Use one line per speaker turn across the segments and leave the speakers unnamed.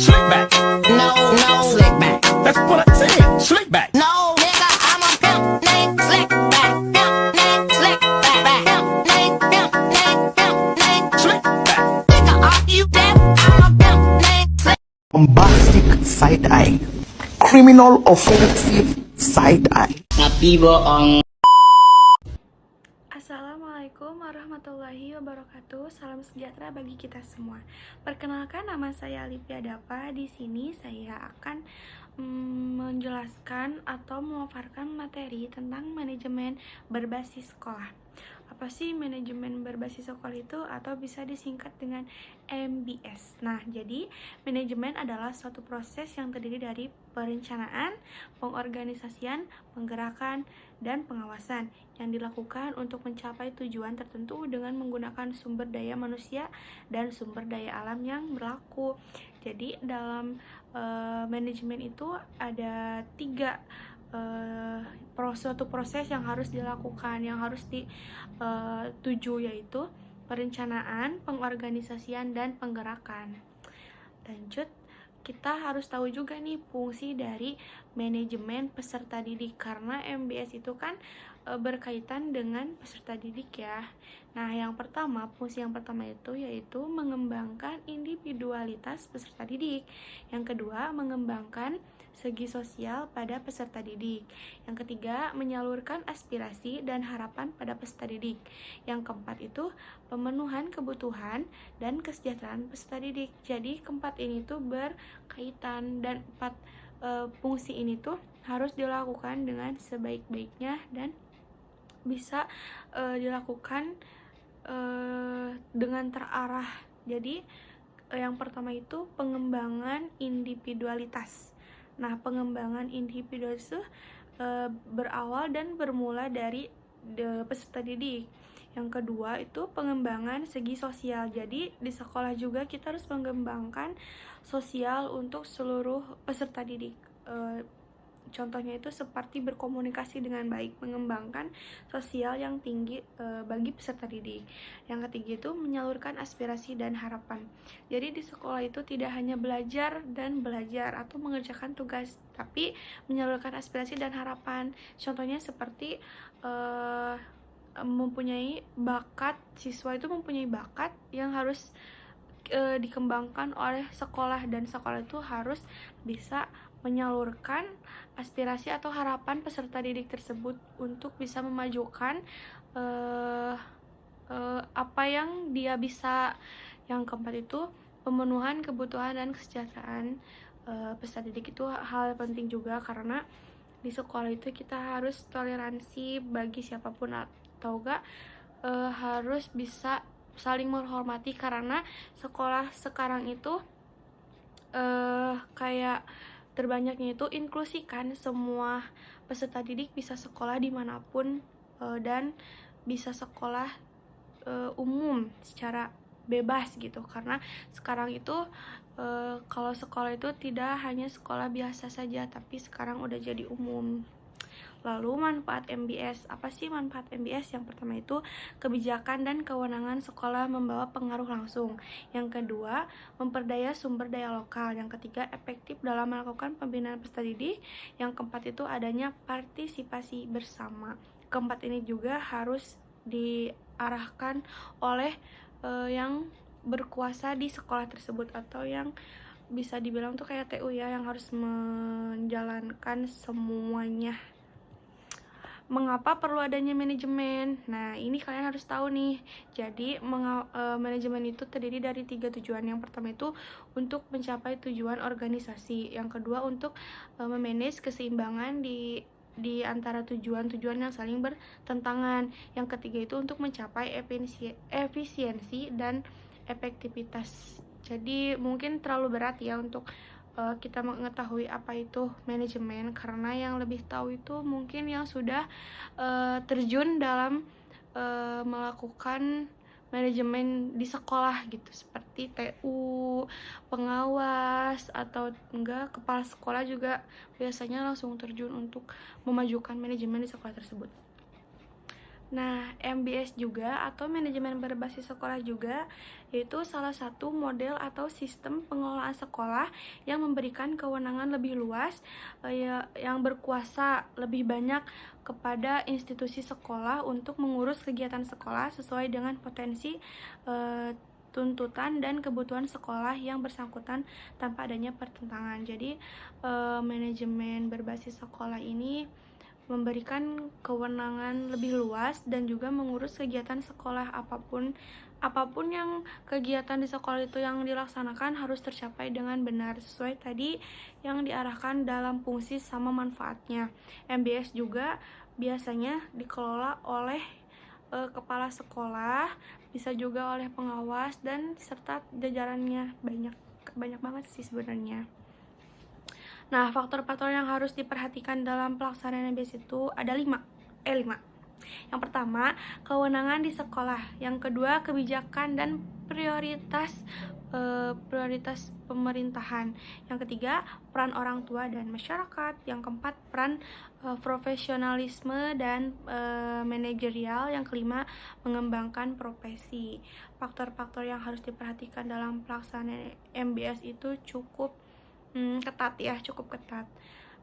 Slick back.
No, no, slick back.
That's what I said. Slick back.
No, nigga, I'm a pimp named Slick Back. Pimp named Slick Back. Pimp named, pimp named, pimp named
Slick back.
Nigga, are you deaf? I'm a pimp named Slick.
Bombastic side eye, criminal offensive side eye.
Assalamualaikum warahmatullahi wabarakatuh. Salam sejahtera bagi kita semua. Perkenalkan, nama saya Alipia Dapa. Di sini saya akan menjelaskan atau memaparkan materi tentang manajemen berbasis sekolah. Apa sih manajemen berbasis sekolah itu, atau bisa disingkat dengan MBS? Nah, jadi manajemen adalah suatu proses yang terdiri dari perencanaan, pengorganisasian, penggerakan, dan pengawasan yang dilakukan untuk mencapai tujuan tertentu dengan menggunakan sumber daya manusia dan sumber daya alam yang berlaku. Jadi dalam manajemen itu ada tiga suatu proses yang harus dilakukan, yang harus dituju, yaitu perencanaan, pengorganisasian, dan penggerakan. Lanjut, kita harus tahu juga nih fungsi dari manajemen peserta didik, karena MBS itu kan berkaitan dengan peserta didik ya. Nah, fungsi yang pertama itu yaitu mengembangkan individualitas peserta didik. Yang kedua, mengembangkan segi sosial pada peserta didik. Yang ketiga, menyalurkan aspirasi dan harapan pada peserta didik. Yang keempat itu pemenuhan kebutuhan dan kesejahteraan peserta didik. Jadi keempat ini tuh berkaitan, dan empat fungsi ini tuh harus dilakukan dengan sebaik-baiknya dan bisa dilakukan dengan terarah. Jadi yang pertama itu pengembangan individualitas. Nah, pengembangan individualitas itu berawal dan bermula dari peserta didik. Yang kedua itu pengembangan segi sosial. Jadi di sekolah juga kita harus mengembangkan sosial untuk seluruh peserta didik. Contohnya itu seperti berkomunikasi dengan baik, mengembangkan sosial yang tinggi bagi peserta didik. Yang ketiga itu menyalurkan aspirasi dan harapan. Jadi di sekolah itu tidak hanya belajar atau mengerjakan tugas, tapi menyalurkan aspirasi dan harapan. Contohnya seperti mempunyai bakat, siswa itu mempunyai bakat yang harus dikembangkan oleh sekolah, dan sekolah itu harus bisa menyalurkan aspirasi atau harapan peserta didik tersebut untuk bisa memajukan apa yang dia bisa. Yang keempat itu pemenuhan kebutuhan dan kesejahteraan peserta didik. Itu hal penting juga, karena di sekolah itu kita harus toleransi bagi siapapun, atau enggak harus bisa saling menghormati, karena sekolah sekarang itu kayak terbanyaknya itu inklusi kan, semua peserta didik bisa sekolah dimanapun dan bisa sekolah umum secara bebas gitu. Karena sekarang itu kalau sekolah itu tidak hanya sekolah biasa saja, tapi sekarang udah jadi umum. Lalu manfaat MBS, apa sih manfaat MBS? Yang pertama itu kebijakan dan kewenangan sekolah membawa pengaruh langsung. Yang kedua, memperdaya sumber daya lokal. Yang ketiga, efektif dalam melakukan pembinaan peserta didik. Yang keempat itu adanya partisipasi bersama. Keempat ini juga harus diarahkan oleh yang berkuasa di sekolah tersebut, atau yang bisa dibilang tuh kayak TU ya, yang harus menjalankan semuanya. Mengapa perlu adanya manajemen? Nah, ini kalian harus tahu nih. Jadi manajemen itu terdiri dari 3 tujuan. Yang pertama itu untuk mencapai tujuan organisasi. Yang kedua untuk memanage keseimbangan di antara tujuan-tujuan yang saling bertentangan. Yang ketiga itu untuk mencapai efisiensi dan efektivitas. Jadi mungkin terlalu berat ya untuk kita mengetahui apa itu manajemen, karena yang lebih tahu itu mungkin yang sudah terjun dalam melakukan manajemen di sekolah gitu, seperti TU, pengawas, atau enggak kepala sekolah juga biasanya langsung terjun untuk memajukan manajemen di sekolah tersebut. Nah, MBS juga atau manajemen berbasis sekolah juga yaitu salah satu model atau sistem pengelolaan sekolah yang memberikan kewenangan lebih luas, yang berkuasa lebih banyak kepada institusi sekolah untuk mengurus kegiatan sekolah sesuai dengan potensi, tuntutan dan kebutuhan sekolah yang bersangkutan tanpa adanya pertentangan. Jadi, manajemen berbasis sekolah ini memberikan kewenangan lebih luas dan juga mengurus kegiatan sekolah apapun yang kegiatan di sekolah itu yang dilaksanakan harus tercapai dengan benar sesuai tadi yang diarahkan dalam fungsi sama manfaatnya. MBS juga biasanya dikelola oleh kepala sekolah, bisa juga oleh pengawas dan serta jajarannya banyak banget sih sebenarnya. Nah, faktor-faktor yang harus diperhatikan dalam pelaksanaan MBS itu ada 5. Yang pertama, kewenangan di sekolah. Yang kedua, kebijakan dan prioritas pemerintahan. Yang ketiga, peran orang tua dan masyarakat. Yang keempat, peran profesionalisme dan manajerial. Yang kelima, mengembangkan profesi. Faktor-faktor yang harus diperhatikan dalam pelaksanaan MBS itu cukup cukup ketat.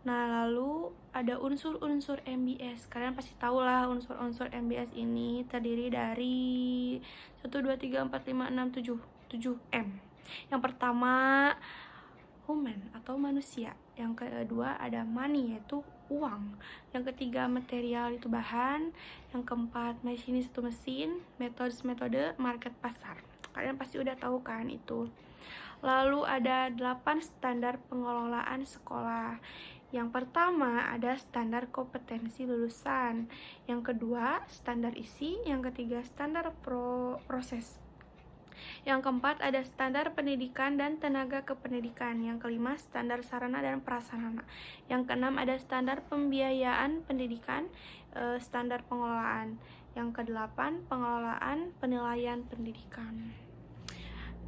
Nah, lalu ada unsur-unsur MBS. Kalian pasti tahu lah unsur-unsur MBS ini terdiri dari 1, 2, 3, 4, 5, 6, 7 M. Yang pertama, human atau manusia. Yang kedua ada money, yaitu uang. Yang ketiga, material, itu bahan. Yang keempat, masinis, itu mesin. Metode, market, pasar. Kalian pasti udah tahu kan itu. Lalu ada 8 standar pengelolaan sekolah. Yang pertama ada standar kompetensi lulusan. Yang kedua standar isi. Yang ketiga standar proses. Yang keempat ada standar pendidikan dan tenaga kependidikan. Yang kelima standar sarana dan prasarana. Yang keenam ada standar pembiayaan pendidikan, standar pengelolaan. Yang kedelapan pengelolaan penilaian pendidikan.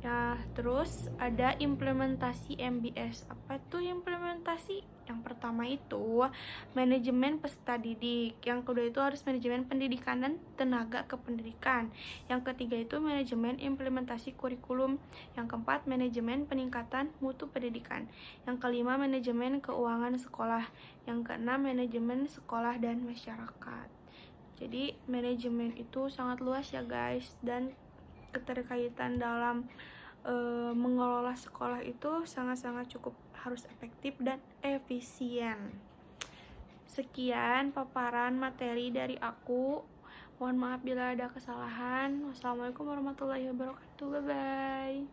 Ya, terus ada implementasi MBS. Apa itu implementasi? Yang pertama itu manajemen peserta didik. Yang kedua itu harus manajemen pendidikan dan tenaga kependidikan. Yang ketiga itu manajemen implementasi kurikulum. Yang keempat manajemen peningkatan mutu pendidikan. Yang kelima manajemen keuangan sekolah. Yang keenam manajemen sekolah dan masyarakat. Jadi manajemen itu sangat luas ya guys, dan keterkaitan dalam mengelola sekolah itu sangat-sangat cukup harus efektif dan efisien. Sekian paparan materi dari aku. Mohon maaf bila ada kesalahan. Wassalamualaikum warahmatullahi wabarakatuh. Bye-bye.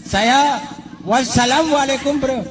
Saya wassalamualaikum bro.